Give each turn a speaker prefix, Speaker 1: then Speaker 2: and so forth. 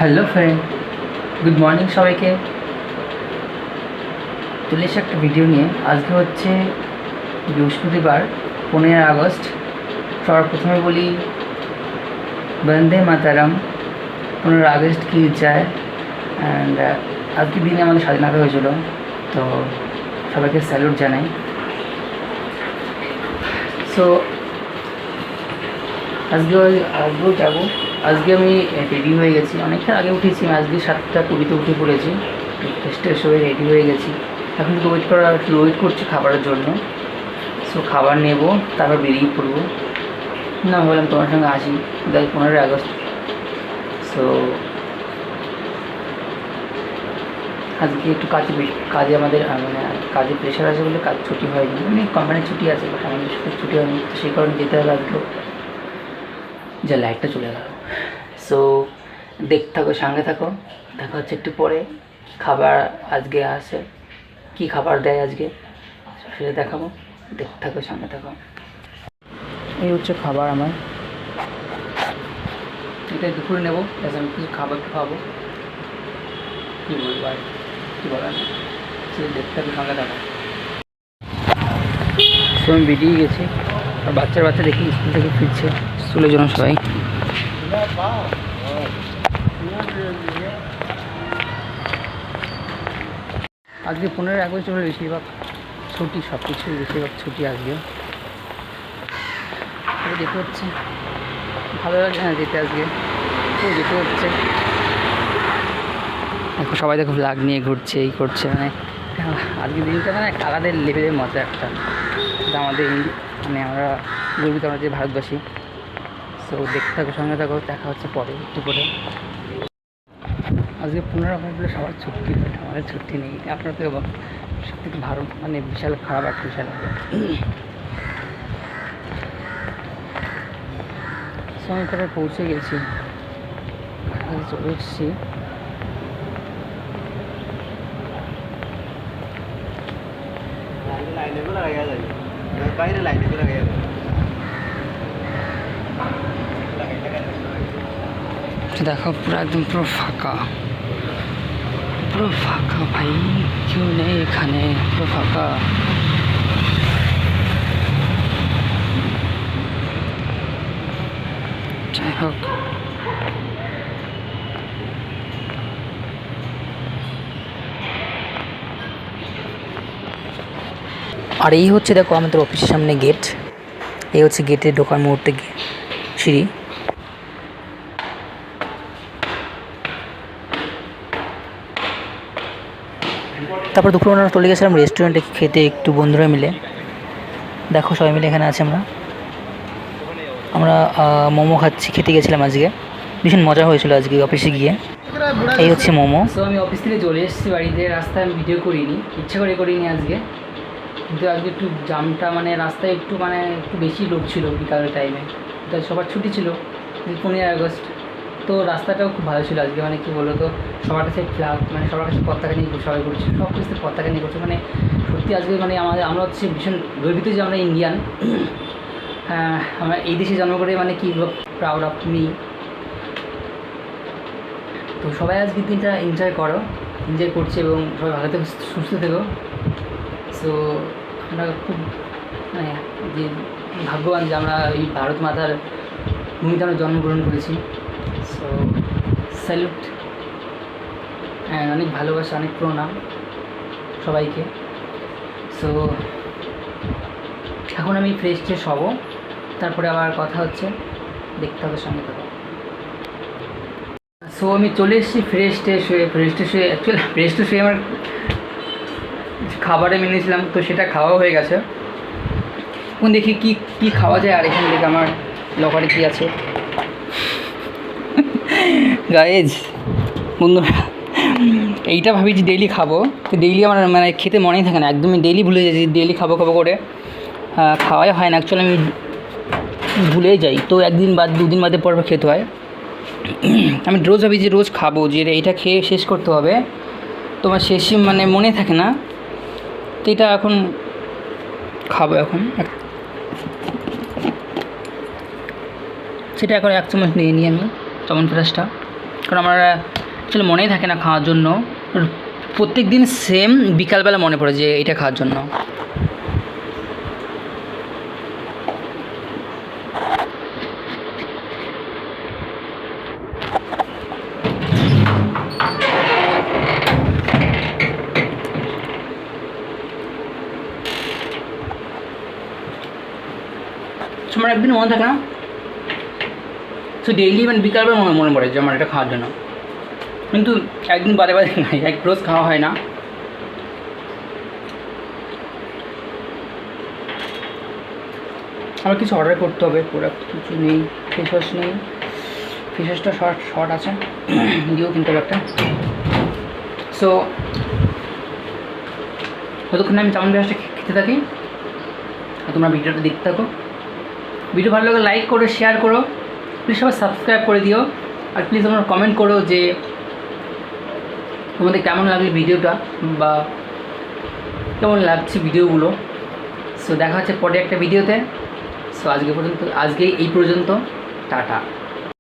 Speaker 1: Hello friend, good morning সবাইকে। চলে এসে একটা ভিডিও নিয়ে। আজকে হচ্ছে বৃহস্পতিবার, 15 আগস্ট। সবার প্রথমে বলি বন্দে মাতারাম। 15 আগস্ট কি যায়। অ্যান্ড আজকের দিনে আমাদের স্বাধীনতা হয়েছিল, তো সবাইকে স্যালুট জানাই। সো আজকেও যাবো। আজকে আমি রেডি হয়ে গেছি, অনেকটা আগে উঠেছি। আজকে 7:20 উঠে পড়েছি, ফ্রেশ হয়ে রেডি হয়ে গেছি। এখন তো ওয়েট করছি খাবারের জন্য। সো খাবার নেব, তারপর বেরিয়ে পড়বো। না, ভাবলাম তোমার সঙ্গে আসি, তাই 15 আগস্ট। সো আজকে একটু কাজে আমাদের কাজে প্রেশার আছে বলে কাজ ছুটি হয়নি, মানে কোম্পানির ছুটি আছে, বাট আমাদের ছুটি হয়নি, তো সেই কারণে যেতে হবে আজকেও। যা লাইটটা চলে গেল। সো দেখতে থাকো, সঙ্গে থাকো, দেখা হচ্ছে একটু পরে। খাবার আজকে আসে, কি খাবার দেয় আজকে সেটা দেখাবো, দেখতে থাকো, সঙ্গে থাকো। এই হচ্ছে খাবার আমার, এটা দুপুরে নেবো। আমি কিছু খাবার খাবো, কী বলবো আর কী বলার, সে দেখতে থাকো, সঙ্গে থাকো। সো আমি বেরিয়ে গেছি, আর বাচ্চা দেখি স্কুল থেকে ফিরছে, স্কুলের জন্য সবাই। আজকে 15 আগস্ট হলে বেশিরভাগ ছুটি, সব কিছুই বেশিরভাগ ছুটি আজকে। যেতে হচ্ছে, ভালো লাগে না যেতে আজকে, তো যেতে হচ্ছে। দেখো সবাই, দেখো ফ্ল্যাগ নিয়ে ঘুরছে, এই করছে, মানে আজকের দিনটা মানে একটা আলাদা লেভেলের মজা একটা, আমাদের মানে আমরা গর্বিত, আমরা যে ভারতবাসী। সো দেখতে থাকো, সঙ্গে থাকো, দেখা হচ্ছে পরে, একটু পরে। আজকে 15 আগস্ট বলে সবার ছুটি, আমাদের ছুটি নেই। আপনার তো সব থেকে ভালো, মানে বিশাল খারাপ একটা বিষয় লাগে। সময় পরে পৌঁছে গেছি, চলে এসেছি। দেখো পুরো একদম পুরো ফাঁকা ভাই, কেউ নেই এখানে, পুরো ফাঁকা। যাই হোক, আর এই হচ্ছে দেখো আমাদের অফিসের সামনে গেট। এই হচ্ছে গেটে ঢোকার মুহূর্তে সিঁড়ি। তারপর দুপুরে আমরা চলে গেছিলাম রেস্টুরেন্টে খেতে, একটু বন্ধুরা মিলে। দেখো সবাই মিলে এখানে আছে, আমরা মোমো খেতে গেছিলাম আজকে, ভীষণ মজা হয়েছিল আজকে অফিসে গিয়ে। এই হচ্ছে মোমো। তো আমি অফিস থেকে চলে এসেছি বাড়িতে, রাস্তায় আমি ভিডিও করিনি, ইচ্ছা করে করিনি আজকে, কিন্তু আজকে একটু জামটা, মানে রাস্তায় একটু বেশি লোক ছিল বিকালের টাইমে, তো সবার ছুটি ছিল, 15 আগস্ট। তো রাস্তাটাও খুব ভালো ছিল আজকে, মানে কী বলো তো, সবার কাছে ফ্ল্যাগ, মানে সবার কাছে পতাকা নিয়ে সবাই করছে, সব কিছুতে পতাকা নিয়ে করছে, মানে সত্যি আজকে মানে আমরা হচ্ছে ভীষণ গর্বিত যে আমরা ইন্ডিয়ান। আমরা এই দেশে জন্ম করে, মানে কি প্রাউড অফ মি। তো সবাই আজকের দিনটা এনজয় করছে, এবং সবাই ভালো থেকো, সুস্থ থেকো। সো আমরা খুব মানে যে ভাগ্যবান যে আমরা এই ভারত মাতার ভূমিতে আমরা জন্মগ্রহণ করেছি। সো স্যালুট, অনেক ভালোবাসা, অনেক প্রণাম সবাইকে। সো এখন আমি ফ্রেশ হব, তারপরে আবার কথা হচ্ছে, দেখতে হবে, সঙ্গে থাকো। সো আমি চলে এসেছি ফ্রেশ হয়ে আমার খাবারে মেনেছিলাম, তো সেটা খাওয়া হয়ে গেছে। এখন দেখি কি খাওয়া যায়, আর এখানে দেখে আমার লকারে কী আছে। গাইজ বন্ধুরা, এইটা ভাবি যে ডেইলি খাবো, তো ডেইলি আমার মানে খেতে মনেই থাকে না, একদমই ডেইলি ভুলে যাচ্ছি, ডেইলি খাবো করে খাওয়াই হয় না অ্যাকচুয়ালি, আমি ভুলেই যাই, তো একদিন বাদ 2 দিন বাদে পর খেতে হয়। আমি রোজ ভাবি যে রোজ খাবো, যে এইটা খেয়ে শেষ করতে হবে, তোমার শেষই মানে মনে থাকে না, তো এটা এখন খাবো। এখন সেটা এখন 1 চামচ নিয়ে নিই আমি, চমনপ্রাশটা। কারণ আমার অ্যাকচুয়ালি মনেই থাকে না খাওয়ার জন্য, প্রত্যেক দিন সেম বিকালবেলা মনে পড়ে যে এটা খাওয়ার জন্য। আমার একদিন মনে থাকে না, সো ডেইলি মানে বিকালবেলা মনে পড়ে যে আমার এটা খাওয়ার জন্য, কিন্তু একদিন বাদে বাদে নাই, এক রোজ খাওয়া হয় না। আমার কিছু অর্ডার করতে হবে, প্রোডাক্ট কিছু নেই, ফেস ওয়াশ নেই, ফেস ওয়াশটা শর্ট আছে, দিয়েও কিনতে হবে একটা। সো ততক্ষণে আমি চাউমিন পেঁয়াজটা খেতে থাকি আর তোমরা ভিডিওটা দেখতে থাকো। ভিডিও ভালো লাগলে লাইক করো, শেয়ার করো, প্লিজ সবাই সাবস্ক্রাইব করে দিও। আর প্লিজ তোমরা কমেন্ট করো যে তোমাদের কেমন লাগলো ভিডিওটা বা কেমন লাগছে ভিডিওগুলো। সো দেখা হচ্ছে পরে একটা ভিডিওতে। সো আজকে এই পর্যন্ত, টাটা।